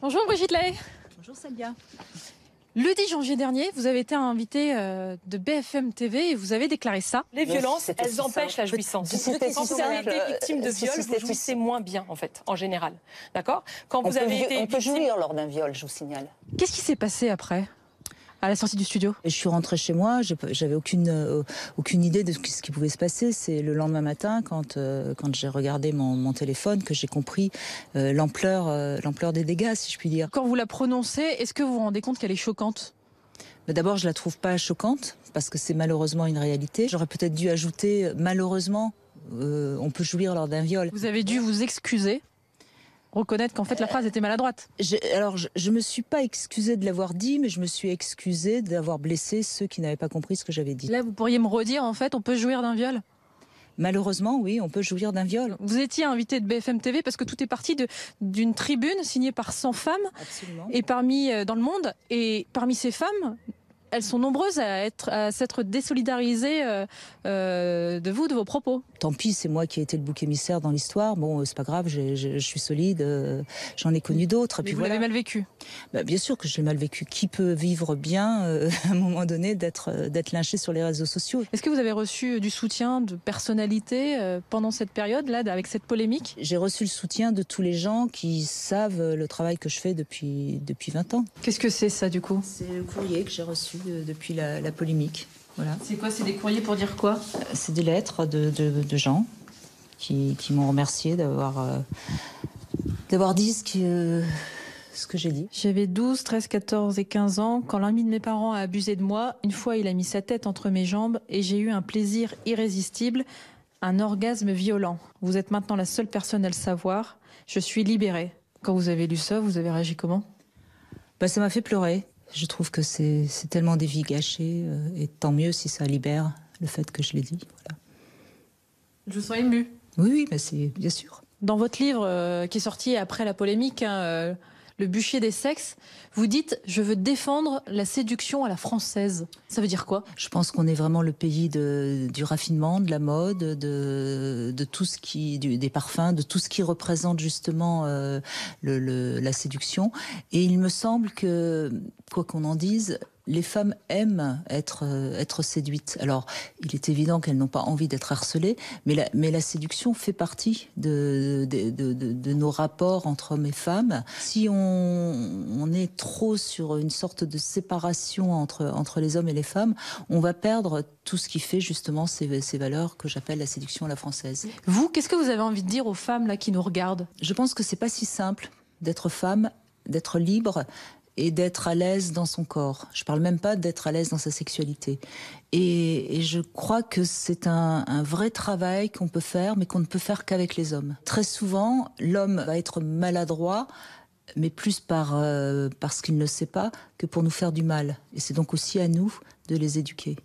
Bonjour Brigitte Lahaie. Bonjour Salia. Le 10 janvier dernier, vous avez été invitée de BFM TV et vous avez déclaré ça. Les violences, elles empêchent la jouissance. Quand vous avez été victime de viol, vous jouissez moins bien, en fait, en général. D'accord ? Quand vous avez été On peut jouir lors d'un viol, je vous signale. Qu'est-ce qui s'est passé après, à la sortie du studio ? Je suis rentrée chez moi, j'avais aucune idée de ce qui pouvait se passer. C'est le lendemain matin, quand j'ai regardé mon téléphone, que j'ai compris l'ampleur des dégâts, si je puis dire. Quand vous la prononcez, est-ce que vous vous rendez compte qu'elle est choquante ? Mais d'abord, je la trouve pas choquante, parce que c'est malheureusement une réalité. J'aurais peut-être dû ajouter, malheureusement, on peut jouir lors d'un viol. Vous avez dû vous excuser, reconnaître qu'en fait la phrase était maladroite. Je me suis pas excusée de l'avoir dit, mais je me suis excusée d'avoir blessé ceux qui n'avaient pas compris ce que j'avais dit. Là, vous pourriez me redire, en fait, on peut jouir d'un viol ? Malheureusement, oui, on peut jouir d'un viol. Vous étiez invité de BFM TV parce que tout est parti d'une tribune signée par 100 femmes. Absolument. Et dans le monde. Et parmi ces femmes, elles sont nombreuses à s'être désolidarisées de vous, de vos propos. Tant pis, c'est moi qui ai été le bouc émissaire dans l'histoire. Bon, c'est pas grave, je suis solide, j'en ai connu d'autres. Mais vous l'avez mal vécu ? Bien sûr que je l'ai mal vécu. Qui peut vivre bien, à un moment donné, d'être lynché sur les réseaux sociaux ? Est-ce que vous avez reçu du soutien de personnalités pendant cette période-là, avec cette polémique ? J'ai reçu le soutien de tous les gens qui savent le travail que je fais depuis 20 ans. Qu'est-ce que c'est ça, du coup ? C'est le courrier que j'ai reçu depuis la polémique. Voilà. C'est quoi ? C'est des courriers pour dire quoi ? C'est des lettres de gens qui m'ont remercié d'avoir dit ce que j'ai dit. J'avais 12, 13, 14 et 15 ans quand l'un de mes parents a abusé de moi. Une fois, il a mis sa tête entre mes jambes et j'ai eu un plaisir irrésistible, un orgasme violent. Vous êtes maintenant la seule personne à le savoir. Je suis libérée. Quand vous avez lu ça, vous avez réagi comment ? Ça m'a fait pleurer. Je trouve que c'est tellement des vies gâchées et tant mieux si ça libère le fait que je l'ai dit. Voilà. Je vous sens émue. Oui, c'est bien sûr. Dans votre livre qui est sorti après la polémique, Le bûcher des sexes, vous dites « Je veux défendre la séduction à la française ». Ça veut dire quoi ? Je pense qu'on est vraiment le pays du raffinement, de la mode, de tout ce des parfums, de tout ce qui représente justement la séduction. Et il me semble que, quoi qu'on en dise, les femmes aiment être séduites. Alors, il est évident qu'elles n'ont pas envie d'être harcelées, mais la séduction fait partie de nos rapports entre hommes et femmes. Si on est trop sur une sorte de séparation entre les hommes et les femmes, on va perdre tout ce qui fait justement ces valeurs que j'appelle la séduction à la française. Vous, qu'est-ce que vous avez envie de dire aux femmes là qui nous regardent ? Je pense que c'est pas si simple d'être femme, d'être libre et d'être à l'aise dans son corps. Je parle même pas d'être à l'aise dans sa sexualité. Et je crois que c'est un vrai travail qu'on peut faire, mais qu'on ne peut faire qu'avec les hommes. Très souvent, l'homme va être maladroit, mais plus parce qu'il ne le sait pas que pour nous faire du mal. Et c'est donc aussi à nous de les éduquer.